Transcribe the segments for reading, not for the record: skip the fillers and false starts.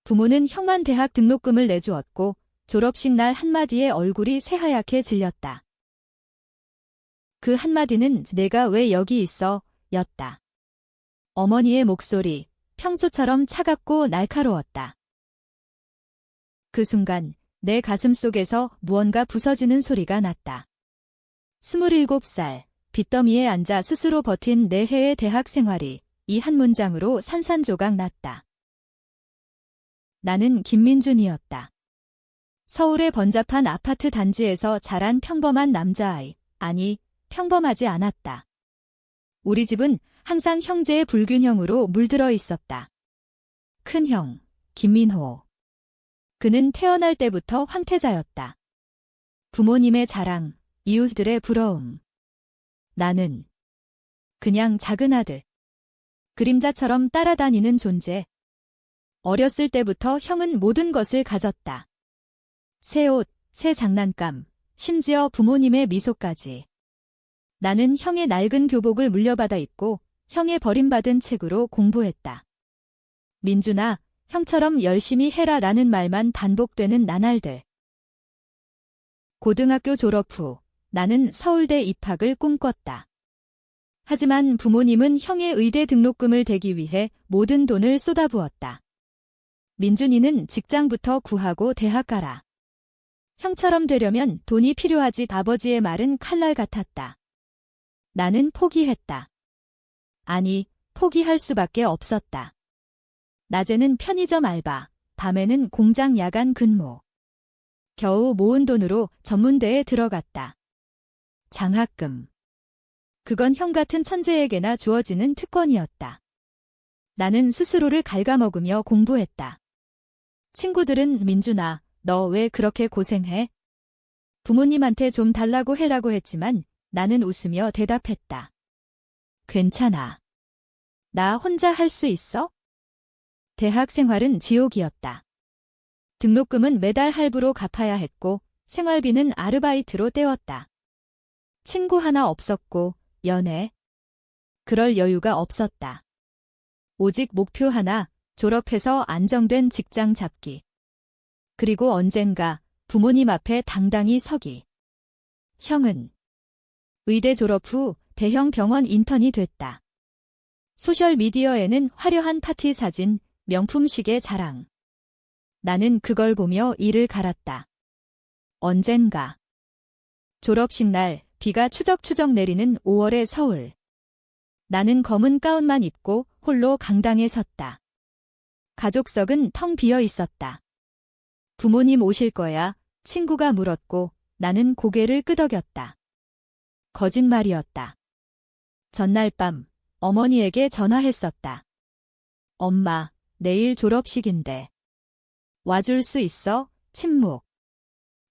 부모는 형만 대학 등록금을 내주었고 졸업식 날 한마디에 얼굴이 새하얗게 질렸다. 그 한마디는 내가 왜 여기 있어? 였다. 어머니의 목소리, 평소처럼 차갑고 날카로웠다. 그 순간 내 가슴 속에서 무언가 부서지는 소리가 났다. 27살, 빚더미에 앉아 스스로 버틴 내 해의 대학 생활이 이 한 문장으로 산산조각 났다. 나는 김민준이었다. 서울의 번잡한 아파트 단지에서 자란 평범한 남자아이, 아니, 평범하지 않았다. 우리 집은 항상 형제의 불균형으로 물들어 있었다. 큰형, 김민호. 그는 태어날 때부터 황태자였다. 부모님의 자랑, 이웃들의 부러움. 나는 그냥 작은 아들. 그림자처럼 따라다니는 존재. 어렸을 때부터 형은 모든 것을 가졌다. 새 옷, 새 장난감, 심지어 부모님의 미소까지. 나는 형의 낡은 교복을 물려받아 입고 형의 버림받은 책으로 공부했다. 민준아, 형처럼 열심히 해라 라는 말만 반복되는 나날들. 고등학교 졸업 후 나는 서울대 입학을 꿈꿨다. 하지만 부모님은 형의 의대 등록금을 대기 위해 모든 돈을 쏟아부었다. 민준이는 직장부터 구하고 대학 가라. 형처럼 되려면 돈이 필요하지. 아버지의 말은 칼날 같았다. 나는 포기했다. 아니, 포기할 수밖에 없었다. 낮에는 편의점 알바, 밤에는 공장 야간 근무. 겨우 모은 돈으로 전문대에 들어갔다. 장학금. 그건 형 같은 천재에게나 주어지는 특권이었다. 나는 스스로를 갉아먹으며 공부했다. 친구들은 민준아, 너 왜 그렇게 고생해? 부모님한테 좀 달라고 해라고 했지만 나는 웃으며 대답했다. 괜찮아. 나 혼자 할 수 있어? 대학 생활은 지옥이었다. 등록금은 매달 할부로 갚아야 했고 생활비는 아르바이트로 때웠다. 친구 하나 없었고 연애. 그럴 여유가 없었다. 오직 목표 하나, 졸업해서 안정된 직장 잡기. 그리고 언젠가 부모님 앞에 당당히 서기. 형은 의대 졸업 후 대형 병원 인턴이 됐다. 소셜미디어에는 화려한 파티 사진, 명품 시계 자랑. 나는 그걸 보며 이를 갈았다. 언젠가. 졸업식 날 비가 추적추적 내리는 5월의 서울. 나는 검은 가운만 입고 홀로 강당에 섰다. 가족석은 텅 비어 있었다. 부모님 오실 거야, 친구가 물었고 나는 고개를 끄덕였다. 거짓말이었다. 전날 밤 어머니에게 전화했었다. 엄마, 내일 졸업식인데. 와줄 수 있어? 침묵.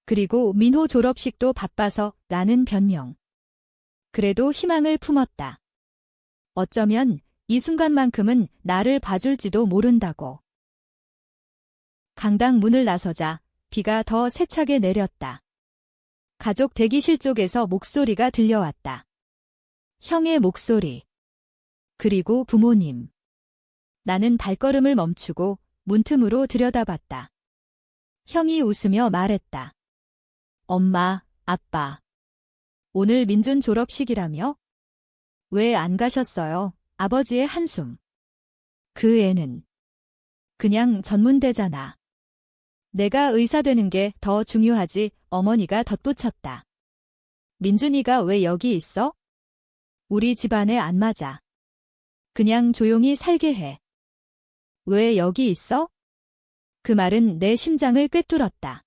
그리고 민호 졸업식도 바빠서 라는 변명. 그래도 희망을 품었다. 어쩌면 이 순간만큼은 나를 봐줄지도 모른다고. 강당 문을 나서자 비가 더 세차게 내렸다. 가족 대기실 쪽에서 목소리가 들려왔다. 형의 목소리. 그리고 부모님. 나는 발걸음을 멈추고 문틈으로 들여다봤다. 형이 웃으며 말했다. 엄마, 아빠. 오늘 민준 졸업식이라며? 왜 안 가셨어요? 아버지의 한숨. 그 애는 그냥 전문대잖아. 내가 의사 되는 게 더 중요하지. 어머니가 덧붙였다. 민준이가 왜 여기 있어? 우리 집안에 안 맞아. 그냥 조용히 살게 해. 왜 여기 있어? 그 말은 내 심장을 꿰뚫었다.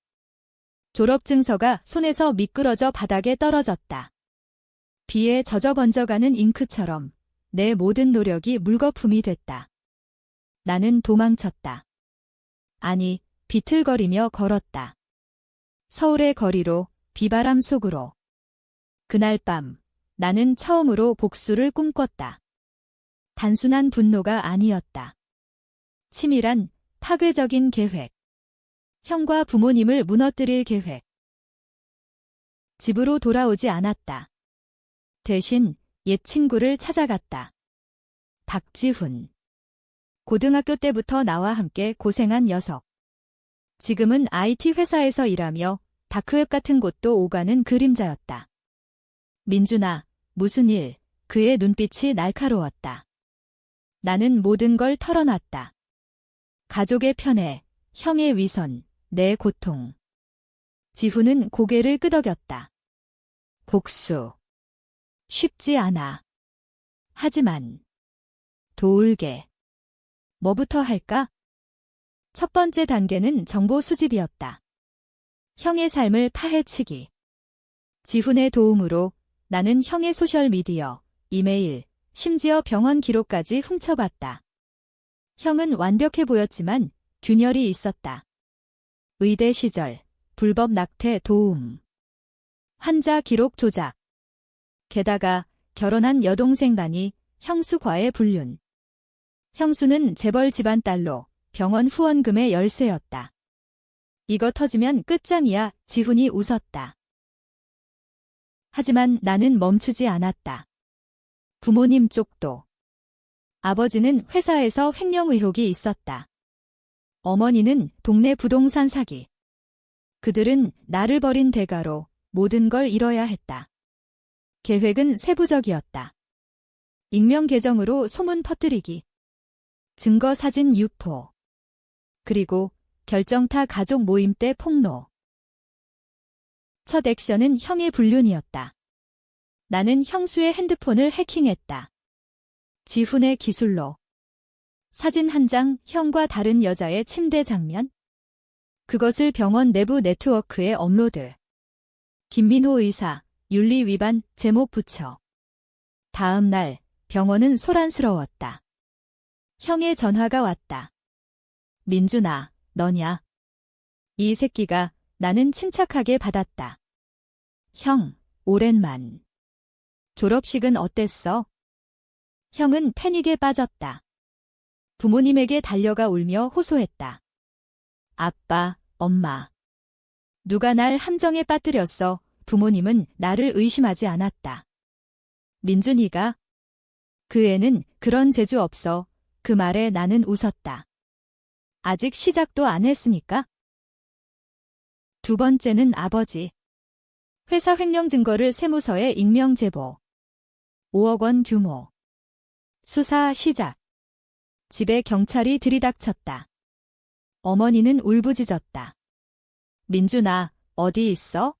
졸업증서가 손에서 미끄러져 바닥에 떨어졌다. 비에 젖어 번져가는 잉크처럼 내 모든 노력이 물거품이 됐다. 나는 도망쳤다. 아니, 비틀거리며 걸었다. 서울의 거리로, 비바람 속으로. 그날 밤, 나는 처음으로 복수를 꿈꿨다. 단순한 분노가 아니었다. 치밀한, 파괴적인 계획. 형과 부모님을 무너뜨릴 계획. 집으로 돌아오지 않았다. 대신 옛 친구를 찾아갔다. 박지훈. 고등학교 때부터 나와 함께 고생한 녀석. 지금은 IT 회사에서 일하며 다크웹 같은 곳도 오가는 그림자였다. 민준아, 무슨 일? 그의 눈빛이 날카로웠다. 나는 모든 걸 털어놨다. 가족의 편애, 형의 위선, 내 고통. 지훈은 고개를 끄덕였다. 복수. 쉽지 않아. 하지만 도울게. 뭐부터 할까? 첫 번째 단계는 정보 수집이었다. 형의 삶을 파헤치기. 지훈의 도움으로 나는 형의 소셜미디어, 이메일, 심지어 병원 기록까지 훔쳐봤다. 형은 완벽해 보였지만 균열이 있었다. 의대 시절, 불법 낙태 도움. 환자 기록 조작. 게다가 결혼한 여동생 단위, 형수과의 불륜. 형수는 재벌 집안 딸로 병원 후원금의 열쇠였다. 이거 터지면 끝장이야. 지훈이 웃었다. 하지만 나는 멈추지 않았다. 부모님 쪽도. 아버지는 회사에서 횡령 의혹이 있었다. 어머니는 동네 부동산 사기. 그들은 나를 버린 대가로 모든 걸 잃어야 했다. 계획은 세부적이었다. 익명 계정으로 소문 퍼뜨리기. 증거 사진 유포. 그리고 결정타 가족 모임 때 폭로. 첫 액션은 형의 불륜이었다. 나는 형수의 핸드폰을 해킹했다. 지훈의 기술로. 사진 한 장, 형과 다른 여자의 침대 장면. 그것을 병원 내부 네트워크에 업로드. 김민호 의사, 윤리 위반, 제목 붙여. 다음 날, 병원은 소란스러웠다. 형의 전화가 왔다. 민준아, 너냐? 이 새끼가. 나는 침착하게 받았다. 형, 오랜만. 졸업식은 어땠어? 형은 패닉에 빠졌다. 부모님에게 달려가 울며 호소했다. 아빠, 엄마. 누가 날 함정에 빠뜨렸어. 부모님은 나를 의심하지 않았다. 민준이가? 그 애는 그런 재주 없어. 그 말에 나는 웃었다. 아직 시작도 안 했으니까. 두 번째는 아버지. 회사 횡령 증거를 세무서에 익명 제보. 5억 원 규모. 수사 시작. 집에 경찰이 들이닥쳤다. 어머니는 울부짖었다. 민준아, 어디 있어?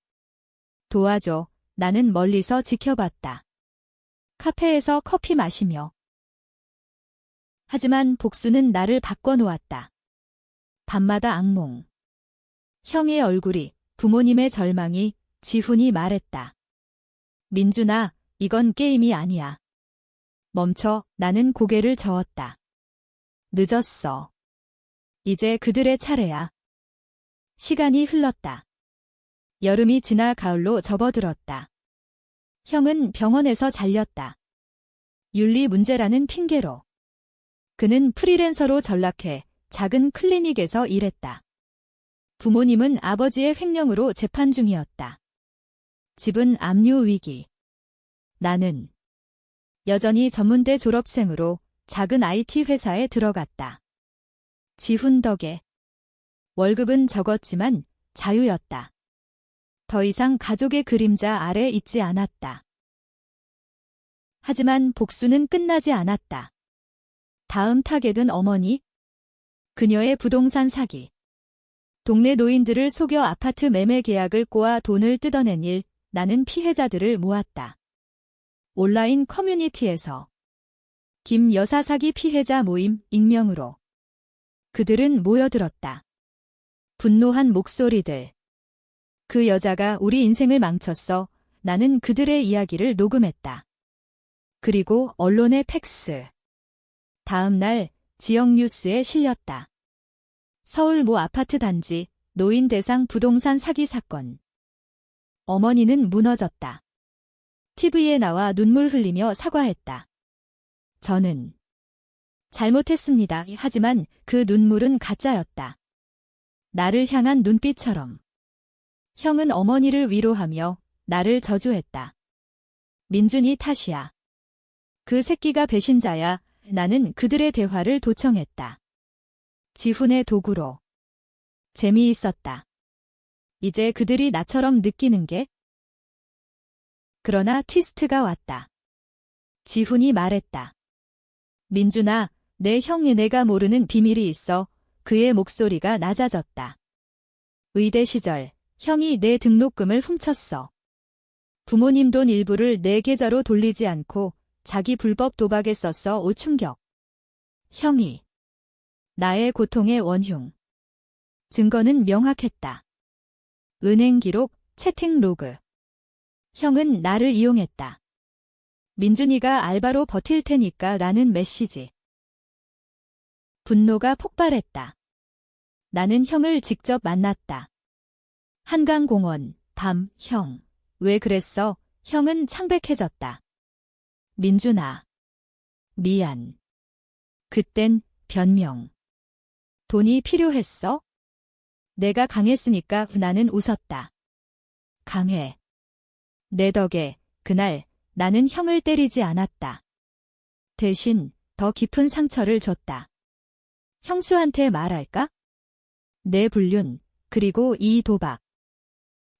도와줘. 나는 멀리서 지켜봤다. 카페에서 커피 마시며. 하지만 복수는 나를 바꿔놓았다. 밤마다 악몽. 형의 얼굴이, 부모님의 절망이, 지훈이 말했다. 민준아, 이건 게임이 아니야. 멈춰. 나는 고개를 저었다. 늦었어. 이제 그들의 차례야. 시간이 흘렀다. 여름이 지나 가을로 접어들었다. 형은 병원에서 잘렸다. 윤리 문제라는 핑계로. 그는 프리랜서로 전락해 작은 클리닉에서 일했다. 부모님은 아버지의 횡령으로 재판 중이었다. 집은 압류 위기. 나는 여전히 전문대 졸업생으로 작은 IT 회사에 들어갔다. 지훈 덕에. 월급은 적었지만 자유였다. 더 이상 가족의 그림자 아래 있지 않았다. 하지만 복수는 끝나지 않았다. 다음 타겟은 어머니. 그녀의 부동산 사기. 동네 노인들을 속여 아파트 매매 계약을 꼬아 돈을 뜯어낸 일. 나는 피해자들을 모았다. 온라인 커뮤니티에서. 김 여사 사기 피해자 모임 익명으로. 그들은 모여들었다. 분노한 목소리들. 그 여자가 우리 인생을 망쳤어. 나는 그들의 이야기를 녹음했다. 그리고 언론의 팩스. 다음 날 지역 뉴스에 실렸다. 서울 모 아파트 단지 노인 대상 부동산 사기 사건. 어머니는 무너졌다. TV에 나와 눈물 흘리며 사과했다. 저는 잘못했습니다. 하지만 그 눈물은 가짜였다. 나를 향한 눈빛처럼. 형은 어머니를 위로하며 나를 저주했다. 민준이 탓이야. 그 새끼가 배신자야. 나는 그들의 대화를 도청했다. 지훈의 도구로. 재미있었다. 이제 그들이 나처럼 느끼는 게. 그러나 트위스트가 왔다. 지훈이 말했다. 민준아, 내 형이 내가 모르는 비밀이 있어. 그의 목소리가 낮아졌다. 의대 시절, 형이 내 등록금을 훔쳤어. 부모님 돈 일부를 내 계좌로 돌리지 않고 자기 불법 도박에 썼어. 오 충격. 형이. 나의 고통의 원흉. 증거는 명확했다. 은행 기록, 채팅 로그. 형은 나를 이용했다. 민준이가 알바로 버틸 테니까 라는 메시지. 분노가 폭발했다. 나는 형을 직접 만났다. 한강공원, 밤, 형. 왜 그랬어? 형은 창백해졌다. 민준아. 미안. 그땐 변명. 돈이 필요했어? 내가 강했으니까. 나는 웃었다. 강해. 내 덕에 그날 나는 형을 때리지 않았다. 대신 더 깊은 상처를 줬다. 형수한테 말할까? 내 불륜, 그리고 이 도박.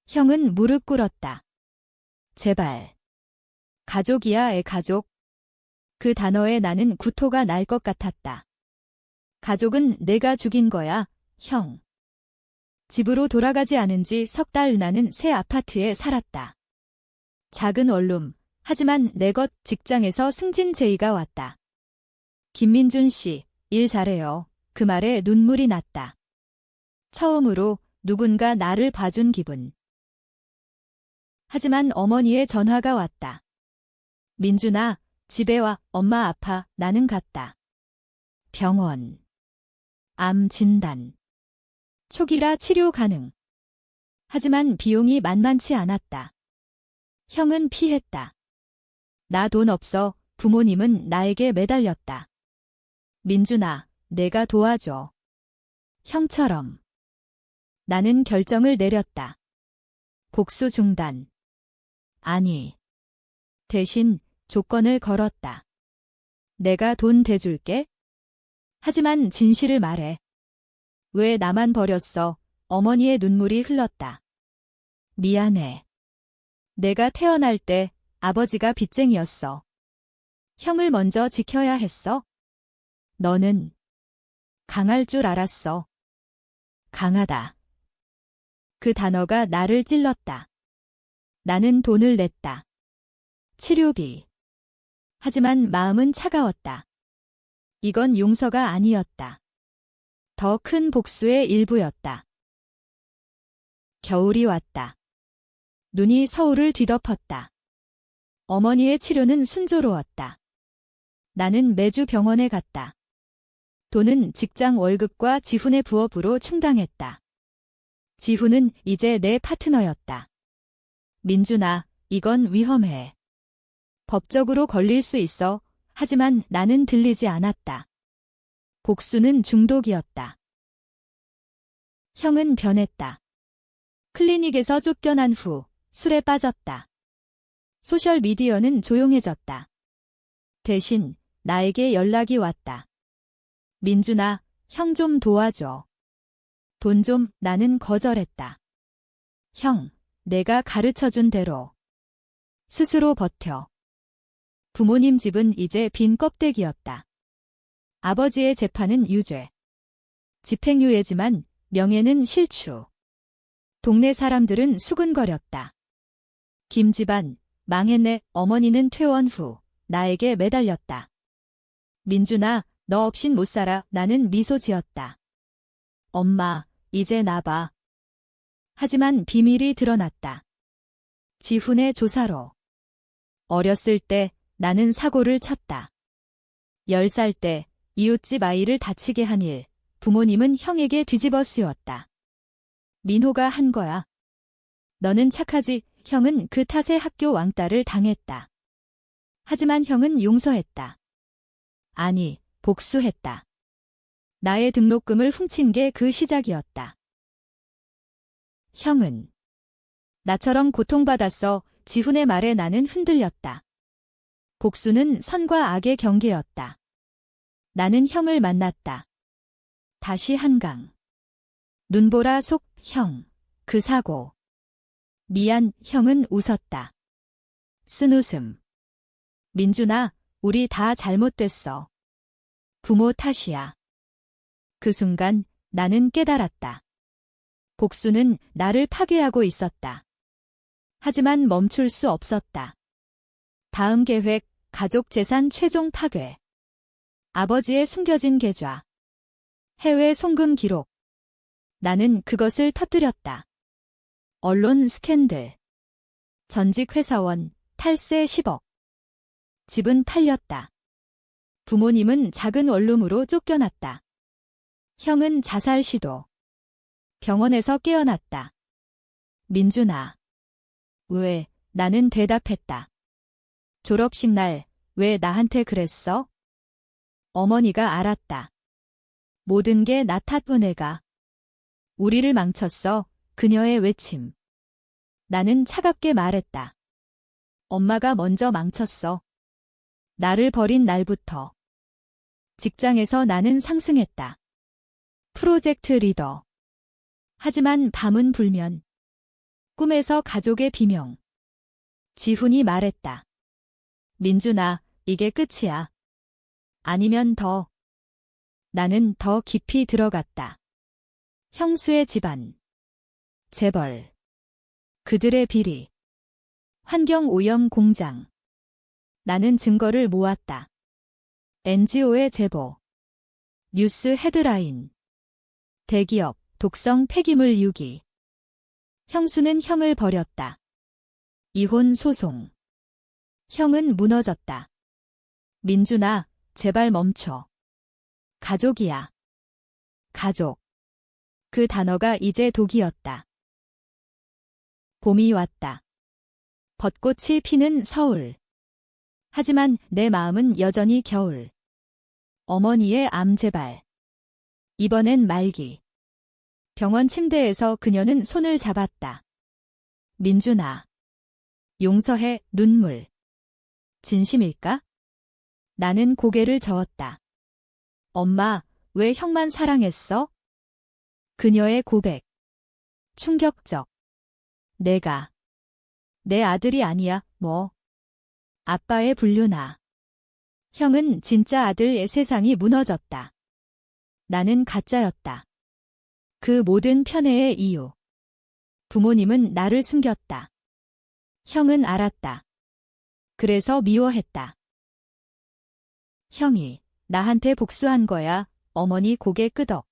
형은 무릎 꿇었다. 제발. 가족이야, 애 가족. 그 단어에 나는 구토가 날 것 같았다. 가족은 내가 죽인 거야, 형. 집으로 돌아가지 않은 지 석 달. 나는 새 아파트에 살았다. 작은 원룸, 하지만 내 것 직장에서 승진 제의가 왔다. 김민준 씨, 일 잘해요. 그 말에 눈물이 났다. 처음으로 누군가 나를 봐준 기분. 하지만 어머니의 전화가 왔다. 민준아, 집에 와. 엄마 아파. 나는 갔다. 병원. 암 진단. 초기라 치료 가능. 하지만 비용이 만만치 않았다. 형은 피했다. 나 돈 없어. 부모님은 나에게 매달렸다. 민준아, 내가 도와줘. 형처럼. 나는 결정을 내렸다. 복수 중단. 아니. 대신 조건을 걸었다. 내가 돈 대줄게. 하지만 진실을 말해. 왜 나만 버렸어? 어머니의 눈물이 흘렀다. 미안해. 내가 태어날 때 아버지가 빚쟁이였어. 형을 먼저 지켜야 했어. 너는 강할 줄 알았어. 강하다. 그 단어가 나를 찔렀다. 나는 돈을 냈다. 치료비. 하지만 마음은 차가웠다. 이건 용서가 아니었다. 더 큰 복수의 일부였다. 겨울이 왔다. 눈이 서울을 뒤덮었다. 어머니의 치료는 순조로웠다. 나는 매주 병원에 갔다. 돈은 직장 월급과 지훈의 부업으로 충당했다. 지훈은 이제 내 파트너였다. 민준아, 이건 위험해. 법적으로 걸릴 수 있어. 하지만 나는 들리지 않았다. 복수는 중독이었다. 형은 변했다. 클리닉에서 쫓겨난 후 술에 빠졌다. 소셜미디어는 조용해졌다. 대신 나에게 연락이 왔다. 민준아, 형 좀 도와줘. 돈 좀. 나는 거절했다. 형, 내가 가르쳐준 대로. 스스로 버텨. 부모님 집은 이제 빈 껍데기였다. 아버지의 재판은 유죄. 집행유예지만 명예는 실추. 동네 사람들은 수근거렸다. 김집안, 망했네. 어머니는 퇴원 후 나에게 매달렸다. 민준아, 너 없인 못 살아. 나는 미소 지었다. 엄마, 이제 나봐. 하지만 비밀이 드러났다. 지훈의 조사로. 어렸을 때 나는 사고를 쳤다. 10살 때 이웃집 아이를 다치게 한 일, 부모님은 형에게 뒤집어 씌웠다. 민호가 한 거야. 너는 착하지. 형은 그 탓에 학교 왕따를 당했다. 하지만 형은 용서했다. 아니, 복수했다. 나의 등록금을 훔친 게 그 시작이었다. 형은 나처럼 고통받았어. 지훈의 말에 나는 흔들렸다. 복수는 선과 악의 경계였다. 나는 형을 만났다. 다시 한강. 눈보라 속 형. 그 사고. 미안, 형은 웃었다. 쓴웃음. 민준아, 우리 다 잘못됐어. 부모 탓이야. 그 순간 나는 깨달았다. 복수는 나를 파괴하고 있었다. 하지만 멈출 수 없었다. 다음 계획, 가족 재산 최종 파괴. 아버지의 숨겨진 계좌. 해외 송금 기록. 나는 그것을 터뜨렸다. 언론 스캔들. 전직 회사원, 탈세 10억. 집은 팔렸다. 부모님은 작은 원룸으로 쫓겨났다. 형은 자살 시도. 병원에서 깨어났다. 민준아. 왜? 나는 대답했다. 졸업식 날, 왜 나한테 그랬어? 어머니가 알았다. 모든 게 나 탓. 내가 우리를 망쳤어. 그녀의 외침. 나는 차갑게 말했다. 엄마가 먼저 망쳤어. 나를 버린 날부터. 직장에서 나는 상승했다. 프로젝트 리더. 하지만 밤은 불면. 꿈에서 가족의 비명. 지훈이 말했다. 민준아, 이게 끝이야. 아니면 더. 나는 더 깊이 들어갔다. 형수의 집안. 재벌. 그들의 비리. 환경오염 공장. 나는 증거를 모았다. NGO의 제보. 뉴스 헤드라인. 대기업, 독성 폐기물 유기. 형수는 형을 버렸다. 이혼 소송. 형은 무너졌다. 민준아, 제발 멈춰. 가족이야. 가족. 그 단어가 이제 독이었다. 봄이 왔다. 벚꽃이 피는 서울. 하지만 내 마음은 여전히 겨울. 어머니의 암 재발. 이번엔 말기. 병원 침대에서 그녀는 손을 잡았다. 민준아. 용서해, 눈물. 진심일까? 나는 고개를 저었다. 엄마, 왜 형만 사랑했어? 그녀의 고백. 충격적. 내가. 내 아들이 아니야, 뭐. 아빠의 불륜아. 형은 진짜 아들의 세상이 무너졌다. 나는 가짜였다. 그 모든 편애의 이유. 부모님은 나를 숨겼다. 형은 알았다. 그래서 미워했다. 형이 나한테 복수한 거야. 어머니 고개 끄덕.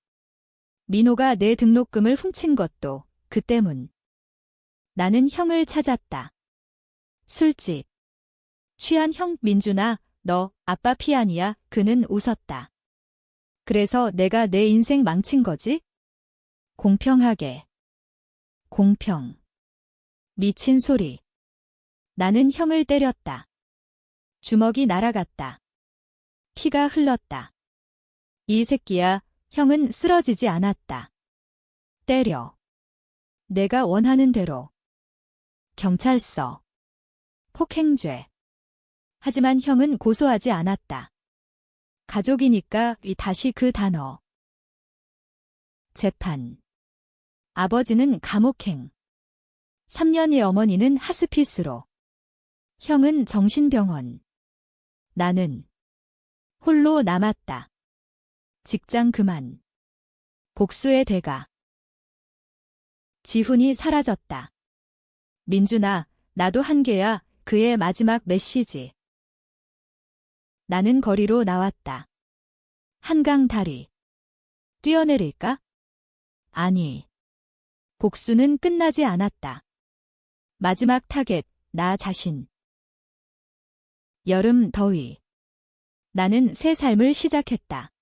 민호가 내 등록금을 훔친 것도 그 때문. 나는 형을 찾았다. 술집. 취한 형. 민준아, 너 아빠 피 아니야. 그는 웃었다. 그래서 내가 내 인생 망친 거지? 공평하게. 공평. 미친 소리. 나는 형을 때렸다. 주먹이 날아갔다. 피가 흘렀다. 이 새끼야. 형은 쓰러지지 않았다. 때려. 내가 원하는 대로. 경찰서. 폭행죄. 하지만 형은 고소하지 않았다. 가족이니까 다시 그 단어. 재판. 아버지는 감옥행. 3년의 어머니는 하스피스로. 형은 정신병원. 나는 홀로 남았다. 직장 그만. 복수의 대가. 지훈이 사라졌다. 민준아, 나도 한계야. 그의 마지막 메시지. 나는 거리로 나왔다. 한강 다리. 뛰어내릴까? 아니. 복수는 끝나지 않았다. 마지막 타겟, 나 자신. 여름 더위. 나는 새 삶을 시작했다.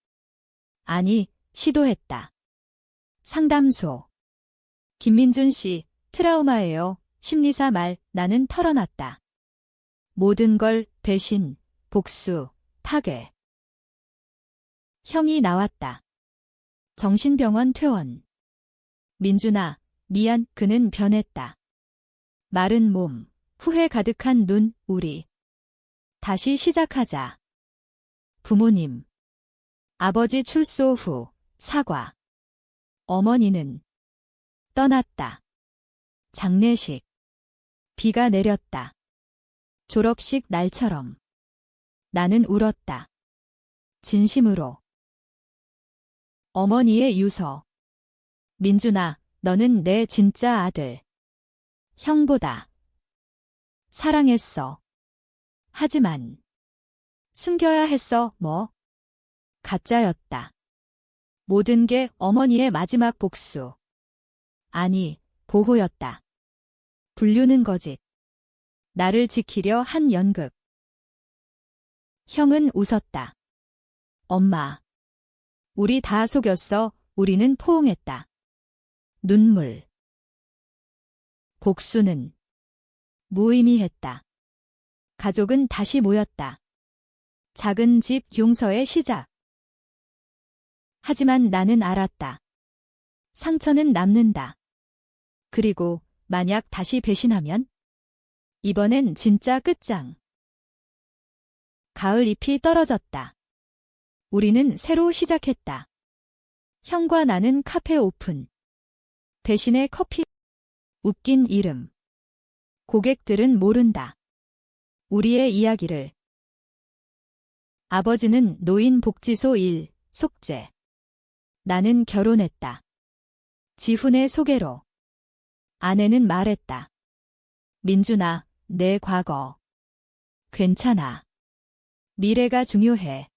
아니, 시도했다. 상담소. 김민준 씨, 트라우마예요. 심리사 말. 나는 털어놨다. 모든 걸 배신, 복수, 파괴. 형이 나왔다. 정신병원 퇴원. 민준아, 미안. 그는 변했다. 마른 몸, 후회 가득한 눈. 우리 다시 시작하자. 부모님. 아버지 출소 후 사과. 어머니는 떠났다. 장례식. 비가 내렸다. 졸업식 날처럼. 나는 울었다. 진심으로. 어머니의 유서. 민준아, 너는 내 진짜 아들. 형보다 사랑했어. 하지만 숨겨야 했어. 뭐? 가짜였다. 모든 게 어머니의 마지막 복수. 아니, 보호였다. 불륜은 거짓. 나를 지키려 한 연극. 형은 웃었다. 엄마. 우리 다 속였어. 우리는 포옹했다. 눈물. 복수는 무의미했다. 가족은 다시 모였다. 작은 집 용서의 시작. 하지만 나는 알았다. 상처는 남는다. 그리고 만약 다시 배신하면? 이번엔 진짜 끝장. 가을 잎이 떨어졌다. 우리는 새로 시작했다. 형과 나는 카페 오픈. 배신의 커피. 웃긴 이름. 고객들은 모른다. 우리의 이야기를. 아버지는 노인복지소 일, 속죄. 나는 결혼했다. 지훈의 소개로. 아내는 말했다. 민준아, 내 과거. 괜찮아. 미래가 중요해.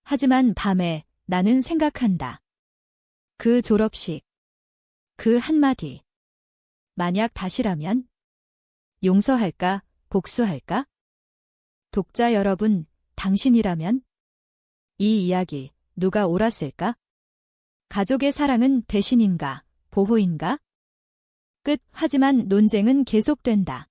하지만 밤에 나는 생각한다. 그 졸업식. 그 한마디. 만약 다시라면? 용서할까? 복수할까? 독자 여러분, 당신이라면? 이 이야기 누가 옳았을까? 가족의 사랑은 배신인가? 보호인가? 끝. 하지만 논쟁은 계속된다.